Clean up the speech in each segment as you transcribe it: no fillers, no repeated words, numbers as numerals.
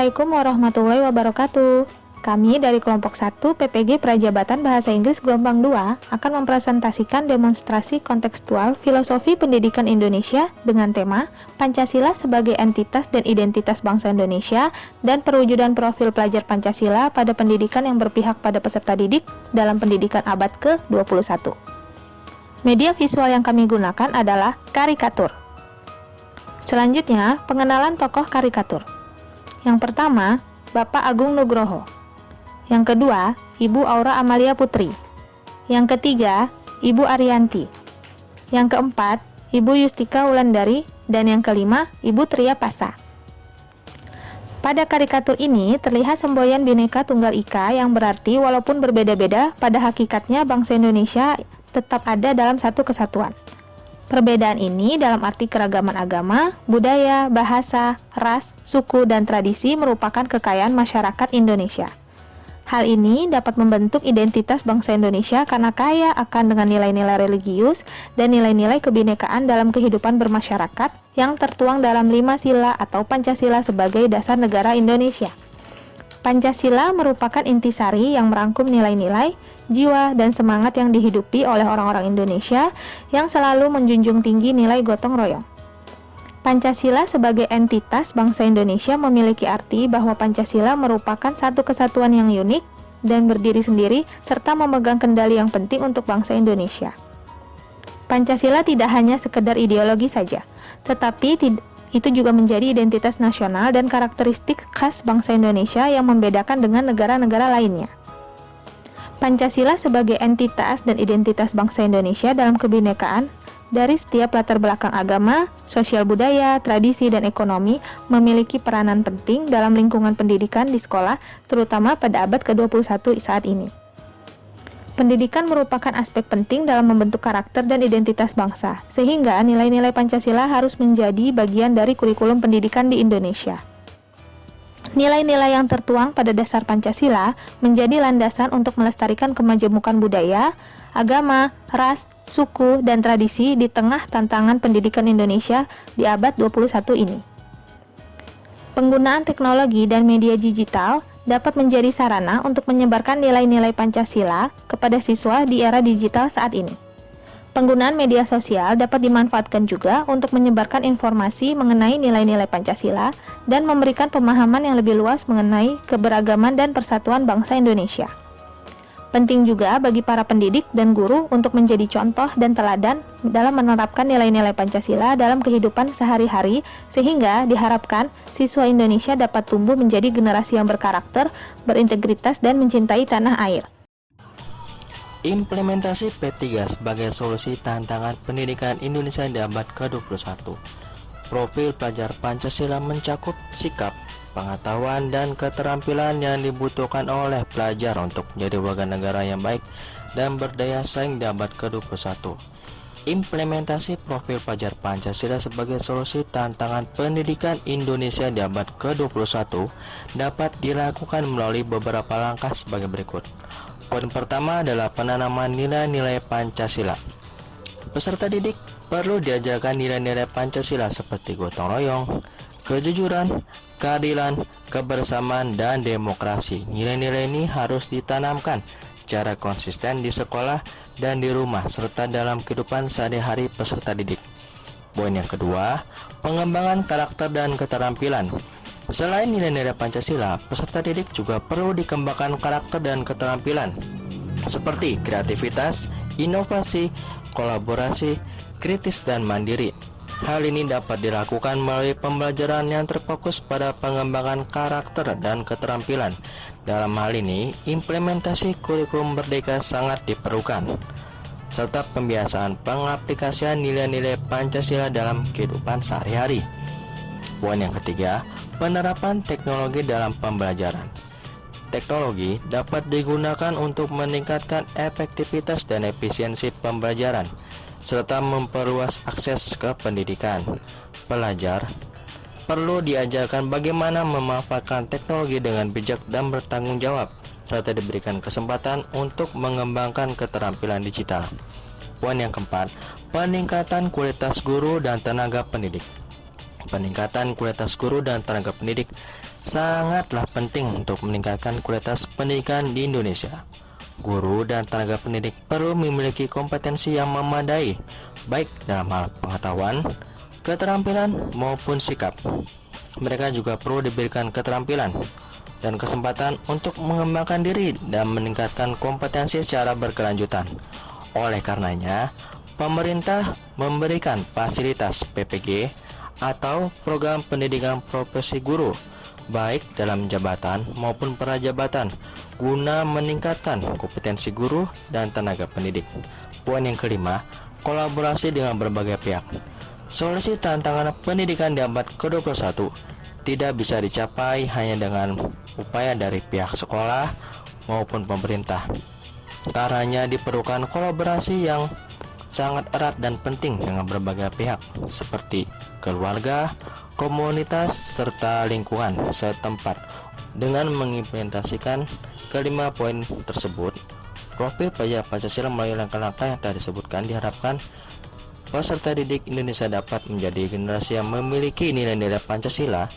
Assalamualaikum warahmatullahi wabarakatuh. Kami dari kelompok 1 PPG Prajabatan Bahasa Inggris Gelombang 2 akan mempresentasikan demonstrasi kontekstual filosofi pendidikan Indonesia dengan tema Pancasila sebagai entitas dan identitas bangsa Indonesia dan perwujudan profil pelajar Pancasila pada pendidikan yang berpihak pada peserta didik dalam pendidikan abad ke-21. Media visual yang kami gunakan adalah karikatur. Selanjutnya, pengenalan tokoh karikatur. Yang pertama, Bapak Agung Nugroho. Yang kedua, Ibu Aura Amalia Putri. Yang ketiga, Ibu Ariyanti. Yang keempat, Ibu Yustika Wulandari. Dan yang kelima, Ibu Tria Pasa. Pada karikatur ini terlihat semboyan Bhinneka Tunggal Ika yang berarti walaupun berbeda-beda, pada hakikatnya bangsa Indonesia tetap ada dalam satu kesatuan. Perbedaan ini dalam arti keragaman agama, budaya, bahasa, ras, suku, dan tradisi merupakan kekayaan masyarakat Indonesia. Hal ini dapat membentuk identitas bangsa Indonesia karena kaya akan dengan nilai-nilai religius dan nilai-nilai kebinekaan dalam kehidupan bermasyarakat yang tertuang dalam 5 sila atau Pancasila sebagai dasar negara Indonesia. Pancasila merupakan intisari yang merangkum nilai-nilai, jiwa, dan semangat yang dihidupi oleh orang-orang Indonesia yang selalu menjunjung tinggi nilai gotong royong. Pancasila sebagai entitas bangsa Indonesia memiliki arti bahwa Pancasila merupakan satu kesatuan yang unik dan berdiri sendiri serta memegang kendali yang penting untuk bangsa Indonesia. Pancasila tidak hanya sekedar ideologi saja, tetapi itu juga menjadi identitas nasional dan karakteristik khas bangsa Indonesia yang membedakan dengan negara-negara lainnya. Pancasila sebagai entitas dan identitas bangsa Indonesia dalam kebinekaan dari setiap latar belakang agama, sosial budaya, tradisi, dan ekonomi memiliki peranan penting dalam lingkungan pendidikan di sekolah, terutama pada abad ke-21 saat ini. Pendidikan merupakan aspek penting dalam membentuk karakter dan identitas bangsa, sehingga nilai-nilai Pancasila harus menjadi bagian dari kurikulum pendidikan di Indonesia. Nilai-nilai yang tertuang pada dasar Pancasila menjadi landasan untuk melestarikan kemajemukan budaya, agama, ras, suku, dan tradisi di tengah tantangan pendidikan Indonesia di abad 21 ini. Penggunaan teknologi dan media digital dapat menjadi sarana untuk menyebarkan nilai-nilai Pancasila kepada siswa di era digital saat ini. Penggunaan media sosial dapat dimanfaatkan juga untuk menyebarkan informasi mengenai nilai-nilai Pancasila dan memberikan pemahaman yang lebih luas mengenai keberagaman dan persatuan bangsa Indonesia. Penting juga bagi para pendidik dan guru untuk menjadi contoh dan teladan dalam menerapkan nilai-nilai Pancasila dalam kehidupan sehari-hari, sehingga diharapkan siswa Indonesia dapat tumbuh menjadi generasi yang berkarakter, berintegritas, dan mencintai tanah air. Implementasi P3 sebagai solusi tantangan pendidikan Indonesia di abad ke-21. Profil pelajar Pancasila mencakup sikap, pengetahuan, dan keterampilan yang dibutuhkan oleh pelajar untuk menjadi warga negara yang baik dan berdaya saing di abad ke-21. Implementasi profil pelajar Pancasila sebagai solusi tantangan pendidikan Indonesia di abad ke-21 dapat dilakukan melalui beberapa langkah sebagai berikut. Poin pertama adalah penanaman nilai-nilai Pancasila. Peserta didik perlu diajarkan nilai-nilai Pancasila seperti gotong royong, kejujuran, keadilan, kebersamaan, dan demokrasi. Nilai-nilai ini harus ditanamkan secara konsisten di sekolah dan di rumah serta dalam kehidupan sehari-hari peserta didik. Poin yang kedua, pengembangan karakter dan keterampilan. Selain nilai-nilai Pancasila, peserta didik juga perlu dikembangkan karakter dan keterampilan seperti kreativitas, inovasi, kolaborasi, kritis, dan mandiri. Hal ini dapat dilakukan melalui pembelajaran yang terfokus pada pengembangan karakter dan keterampilan. Dalam hal ini, implementasi kurikulum merdeka sangat diperlukan, serta pembiasaan pengaplikasian nilai-nilai Pancasila dalam kehidupan sehari-hari. Poin yang ketiga, penerapan teknologi dalam pembelajaran. Teknologi dapat digunakan untuk meningkatkan efektivitas dan efisiensi pembelajaran, serta memperluas akses ke pendidikan. Pelajar perlu diajarkan bagaimana memanfaatkan teknologi dengan bijak dan bertanggung jawab, serta diberikan kesempatan untuk mengembangkan keterampilan digital. Poin yang keempat, peningkatan kualitas guru dan tenaga pendidik. Peningkatan kualitas guru dan tenaga pendidik sangatlah penting untuk meningkatkan kualitas pendidikan di Indonesia. Guru dan tenaga pendidik perlu memiliki kompetensi yang memadai, baik dalam hal pengetahuan, keterampilan, maupun sikap. Mereka juga perlu diberikan keterampilan dan kesempatan untuk mengembangkan diri dan meningkatkan kompetensi secara berkelanjutan. Oleh karenanya, pemerintah memberikan fasilitas PPG atau program pendidikan profesi guru, baik dalam jabatan maupun prajabatan, guna meningkatkan kompetensi guru dan tenaga pendidik. Poin yang kelima, kolaborasi dengan berbagai pihak. Solusi tantangan pendidikan di abad ke-21 tidak bisa dicapai hanya dengan upaya dari pihak sekolah maupun pemerintah. Caranya diperlukan kolaborasi yang sangat erat dan penting dengan berbagai pihak seperti keluarga, komunitas, serta lingkungan setempat. Dengan mengimplementasikan kelima poin tersebut, profil pelajar Pancasila melalui langkah-langkah yang telah disebutkan diharapkan peserta didik Indonesia dapat menjadi generasi yang memiliki nilai-nilai Pancasila,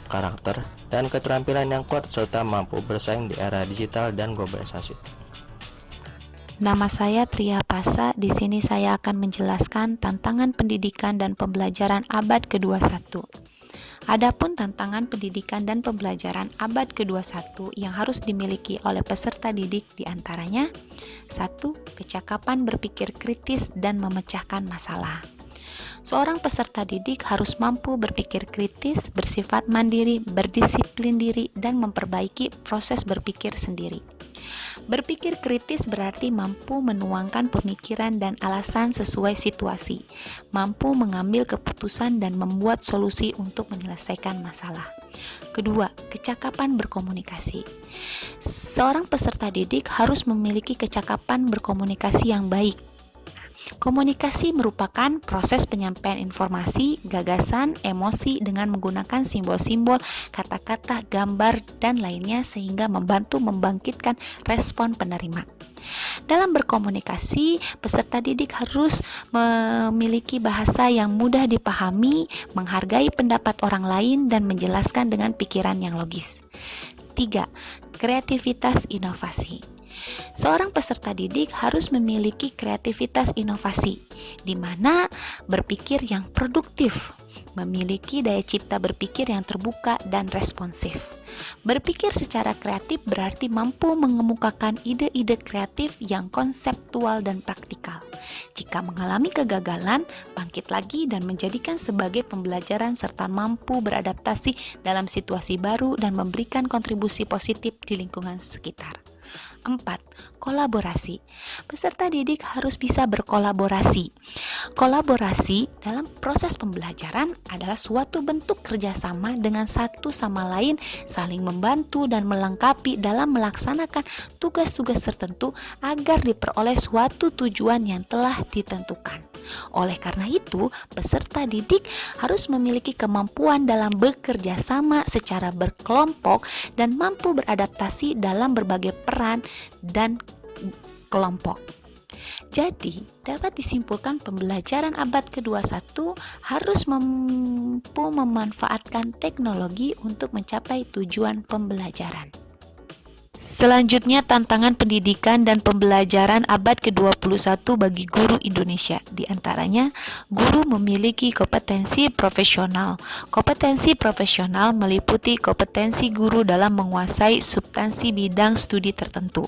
karakter, dan keterampilan yang kuat serta mampu bersaing di era digital dan globalisasi. Nama saya Tria Pasa. Di sini saya akan menjelaskan tantangan pendidikan dan pembelajaran abad ke-21. Adapun tantangan pendidikan dan pembelajaran abad ke-21 yang harus dimiliki oleh peserta didik diantaranya: 1. Kecakapan berpikir kritis dan memecahkan masalah. Seorang peserta didik harus mampu berpikir kritis, bersifat mandiri, berdisiplin diri, dan memperbaiki proses berpikir sendiri. Berpikir kritis berarti mampu menuangkan pemikiran dan alasan sesuai situasi, mampu mengambil keputusan dan membuat solusi untuk menyelesaikan masalah. Kedua, kecakapan berkomunikasi. Seorang peserta didik harus memiliki kecakapan berkomunikasi yang baik. Komunikasi merupakan proses penyampaian informasi, gagasan, emosi dengan menggunakan simbol-simbol, kata-kata, gambar, dan lainnya sehingga membantu membangkitkan respon penerima. Dalam berkomunikasi, peserta didik harus memiliki bahasa yang mudah dipahami, menghargai pendapat orang lain, dan menjelaskan dengan pikiran yang logis. 3. Kreativitas inovasi. Seorang peserta didik harus memiliki kreativitas inovasi, di mana berpikir yang produktif, memiliki daya cipta berpikir yang terbuka dan responsif. Berpikir secara kreatif berarti mampu mengemukakan ide-ide kreatif yang konseptual dan praktikal. Jika mengalami kegagalan, bangkit lagi dan menjadikan sebagai pembelajaran serta mampu beradaptasi dalam situasi baru dan memberikan kontribusi positif di lingkungan sekitar. 4. Kolaborasi. Peserta didik harus bisa berkolaborasi. Kolaborasi dalam proses pembelajaran adalah suatu bentuk kerjasama dengan satu sama lain, saling membantu dan melengkapi dalam melaksanakan tugas-tugas tertentu agar diperoleh suatu tujuan yang telah ditentukan. Oleh karena itu, peserta didik harus memiliki kemampuan dalam bekerja sama secara berkelompok dan mampu beradaptasi dalam berbagai peran dan kelompok. Jadi, dapat disimpulkan pembelajaran abad ke-21 harus mampu memanfaatkan teknologi untuk mencapai tujuan pembelajaran. Selanjutnya, tantangan pendidikan dan pembelajaran abad ke-21 bagi guru Indonesia. Di antaranya, guru memiliki kompetensi profesional. Kompetensi profesional meliputi kompetensi guru dalam menguasai substansi bidang studi tertentu,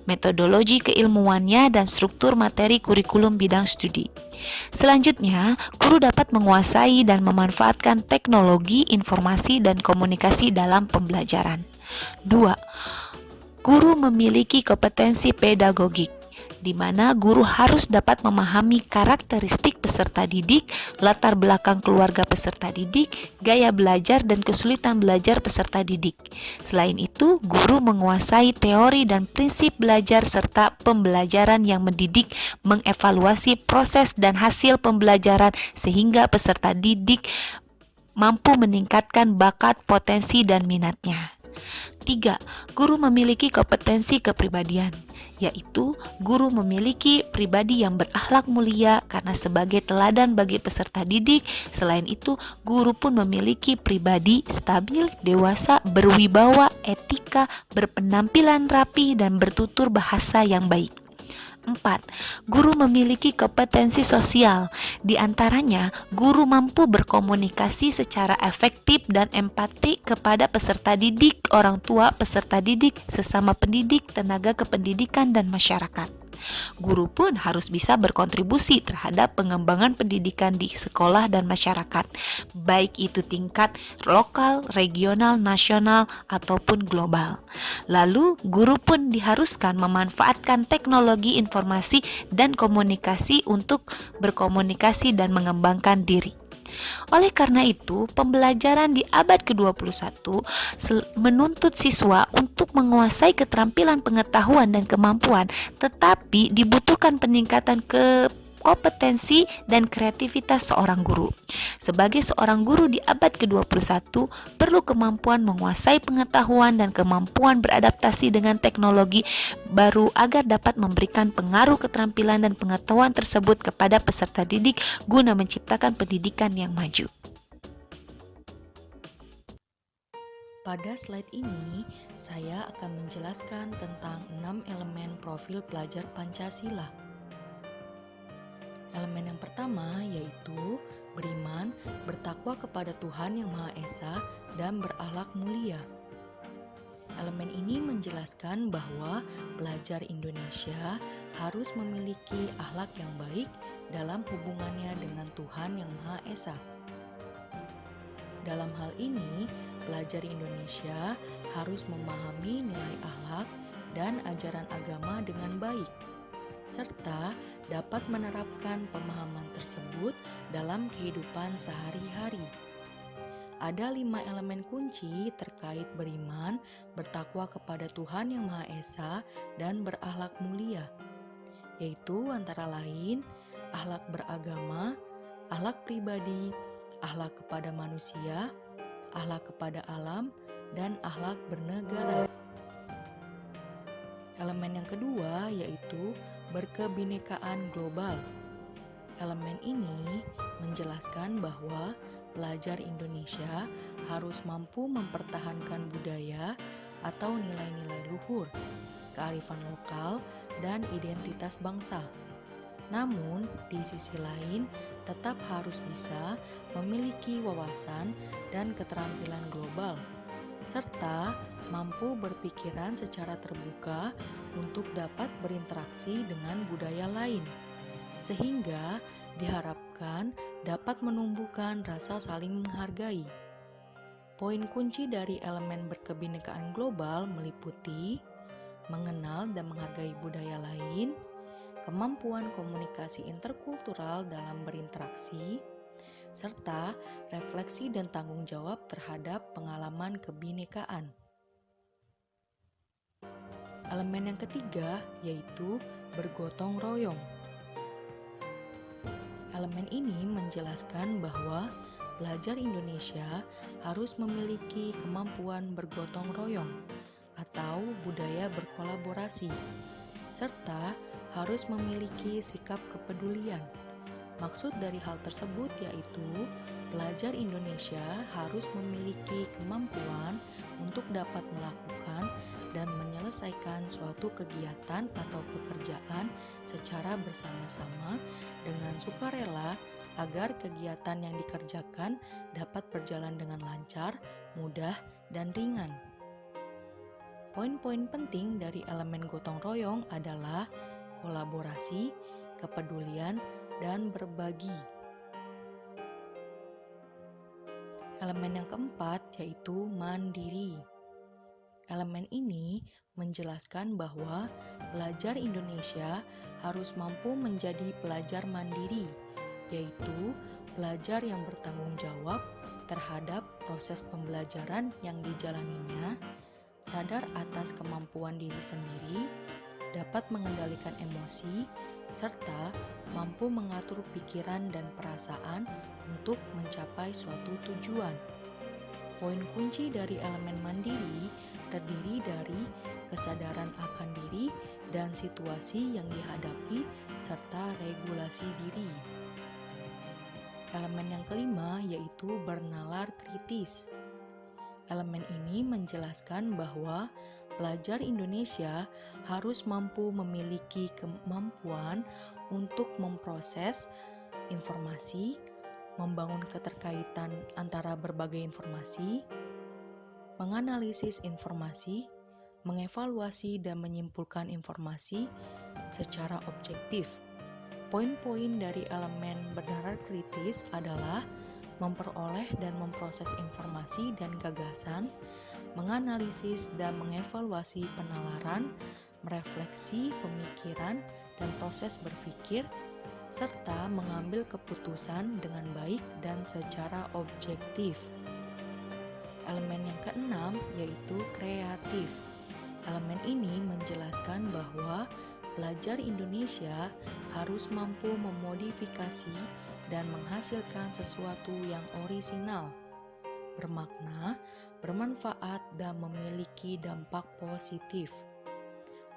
metodologi keilmuannya, dan struktur materi kurikulum bidang studi. Selanjutnya, guru dapat menguasai dan memanfaatkan teknologi, informasi, dan komunikasi dalam pembelajaran. 2. Guru memiliki kompetensi pedagogik, di mana guru harus dapat memahami karakteristik peserta didik, latar belakang keluarga peserta didik, gaya belajar dan kesulitan belajar peserta didik. Selain itu, guru menguasai teori dan prinsip belajar serta pembelajaran yang mendidik, mengevaluasi proses dan hasil pembelajaran sehingga peserta didik mampu meningkatkan bakat, potensi, dan minatnya. 3. Guru memiliki kompetensi kepribadian, yaitu guru memiliki pribadi yang berakhlak mulia karena sebagai teladan bagi peserta didik. Selain itu, guru pun memiliki pribadi stabil, dewasa, berwibawa, etika, berpenampilan rapi, dan bertutur bahasa yang baik. 4. Guru memiliki kompetensi sosial. Di antaranya, guru mampu berkomunikasi secara efektif dan empati kepada peserta didik, orang tua peserta didik, sesama pendidik, tenaga kependidikan, dan masyarakat. Guru pun harus bisa berkontribusi terhadap pengembangan pendidikan di sekolah dan masyarakat, baik itu tingkat lokal, regional, nasional, ataupun global. Lalu, guru pun diharuskan memanfaatkan teknologi informasi dan komunikasi untuk berkomunikasi dan mengembangkan diri. Oleh karena itu, pembelajaran di abad ke-21 menuntut siswa untuk menguasai keterampilan pengetahuan dan kemampuan, tetapi dibutuhkan peningkatan kompetensi dan kreativitas seorang guru. Sebagai seorang guru di abad ke-21, perlu kemampuan menguasai pengetahuan dan kemampuan beradaptasi dengan teknologi baru agar dapat memberikan pengaruh keterampilan dan pengetahuan tersebut kepada peserta didik guna menciptakan pendidikan yang maju. Pada slide ini, saya akan menjelaskan tentang 6 elemen profil pelajar Pancasila. Elemen yang pertama yaitu beriman, bertakwa kepada Tuhan Yang Maha Esa, dan berakhlak mulia. Elemen ini menjelaskan bahwa pelajar Indonesia harus memiliki akhlak yang baik dalam hubungannya dengan Tuhan Yang Maha Esa. Dalam hal ini, pelajar Indonesia harus memahami nilai akhlak dan ajaran agama dengan baik, serta dapat menerapkan pemahaman tersebut dalam kehidupan sehari-hari. Ada 5 elemen kunci terkait beriman, bertakwa kepada Tuhan Yang Maha Esa, dan berakhlak mulia, yaitu antara lain akhlak beragama, akhlak pribadi, akhlak kepada manusia, akhlak kepada alam, dan akhlak bernegara. Elemen yang kedua yaitu berkebinekaan global. Elemen ini menjelaskan bahwa pelajar Indonesia harus mampu mempertahankan budaya atau nilai-nilai luhur, kearifan lokal, dan identitas bangsa. Namun, di sisi lain, tetap harus bisa memiliki wawasan dan keterampilan global, serta mampu berpikiran secara terbuka untuk dapat berinteraksi dengan budaya lain, sehingga diharapkan dapat menumbuhkan rasa saling menghargai. Poin kunci dari elemen berkebinekaan global meliputi mengenal dan menghargai budaya lain, kemampuan komunikasi interkultural dalam berinteraksi, serta refleksi dan tanggung jawab terhadap pengalaman kebinekaan. Elemen yang ketiga yaitu bergotong royong. Elemen ini menjelaskan bahwa pelajar Indonesia harus memiliki kemampuan bergotong royong atau budaya berkolaborasi, serta harus memiliki sikap kepedulian. Maksud dari hal tersebut yaitu pelajar Indonesia harus memiliki kemampuan untuk dapat melakukan dan menyelesaikan suatu kegiatan atau pekerjaan secara bersama-sama dengan sukarela agar kegiatan yang dikerjakan dapat berjalan dengan lancar, mudah, dan ringan. Poin-poin penting dari elemen gotong royong adalah kolaborasi, kepedulian, dan berbagi. Elemen yang keempat yaitu mandiri. Elemen ini menjelaskan bahwa pelajar Indonesia harus mampu menjadi pelajar mandiri, yaitu pelajar yang bertanggung jawab terhadap proses pembelajaran yang dijalaninya, sadar atas kemampuan diri sendiri, dapat mengendalikan emosi, serta mampu mengatur pikiran dan perasaan untuk mencapai suatu tujuan. Poin kunci dari elemen mandiri terdiri dari kesadaran akan diri dan situasi yang dihadapi serta regulasi diri. Elemen yang kelima yaitu bernalar kritis. Elemen ini menjelaskan bahwa pelajar Indonesia harus mampu memiliki kemampuan untuk memproses informasi, membangun keterkaitan antara berbagai informasi, menganalisis informasi, mengevaluasi dan menyimpulkan informasi secara objektif. Poin-poin dari elemen bernalar kritis adalah memperoleh dan memproses informasi dan gagasan, menganalisis dan mengevaluasi penalaran, merefleksi pemikiran dan proses berpikir, serta mengambil keputusan dengan baik dan secara objektif. Elemen yang keenam yaitu kreatif. Elemen ini menjelaskan bahwa pelajar Indonesia harus mampu memodifikasi dan menghasilkan sesuatu yang orisinal, bermakna, bermanfaat, dan memiliki dampak positif.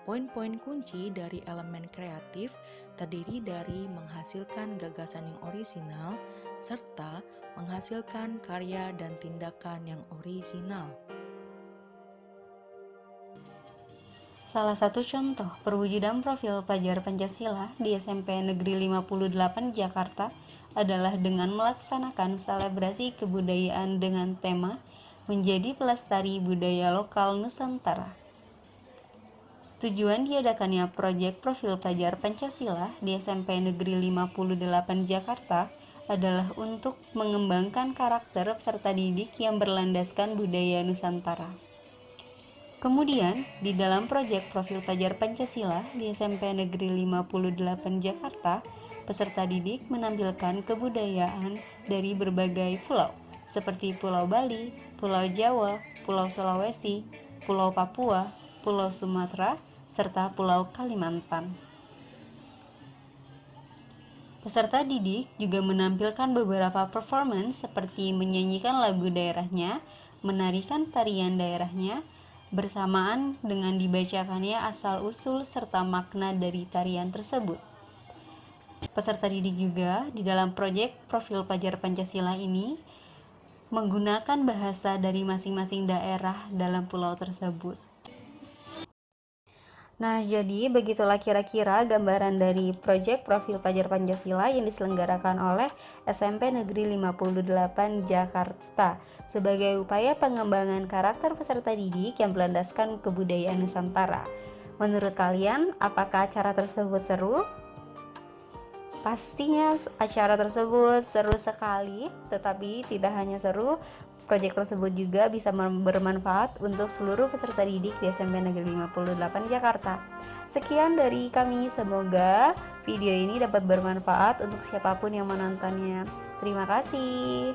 Poin-poin kunci dari elemen kreatif terdiri dari menghasilkan gagasan yang orisinal serta menghasilkan karya dan tindakan yang orisinal. Salah satu contoh perwujudan profil pelajar Pancasila di SMP Negeri 58 Jakarta adalah dengan melaksanakan selebrasi kebudayaan dengan tema Menjadi Pelestari Budaya Lokal Nusantara. Tujuan diadakannya proyek profil pelajar Pancasila di SMP Negeri 58 Jakarta adalah untuk mengembangkan karakter peserta didik yang berlandaskan budaya Nusantara. Kemudian, di dalam proyek profil pelajar Pancasila di SMP Negeri 58 Jakarta, peserta didik menampilkan kebudayaan dari berbagai pulau, seperti Pulau Bali, Pulau Jawa, Pulau Sulawesi, Pulau Papua, Pulau Sumatera, serta Pulau Kalimantan. Peserta didik juga menampilkan beberapa performance seperti menyanyikan lagu daerahnya, menarikan tarian daerahnya, bersamaan dengan dibacakannya asal-usul serta makna dari tarian tersebut. Peserta didik juga di dalam proyek profil pelajar Pancasila ini menggunakan bahasa dari masing-masing daerah dalam pulau tersebut. Nah, jadi begitulah kira-kira gambaran dari proyek profil pelajar Pancasila yang diselenggarakan oleh SMP Negeri 58 Jakarta sebagai upaya pengembangan karakter peserta didik yang berlandaskan kebudayaan Nusantara. Menurut kalian, apakah acara tersebut seru? Pastinya acara tersebut seru sekali, tetapi tidak hanya seru, proyek tersebut juga bisa bermanfaat untuk seluruh peserta didik di SMP Negeri 58 Jakarta. Sekian dari kami, semoga video ini dapat bermanfaat untuk siapapun yang menontonnya. Terima kasih.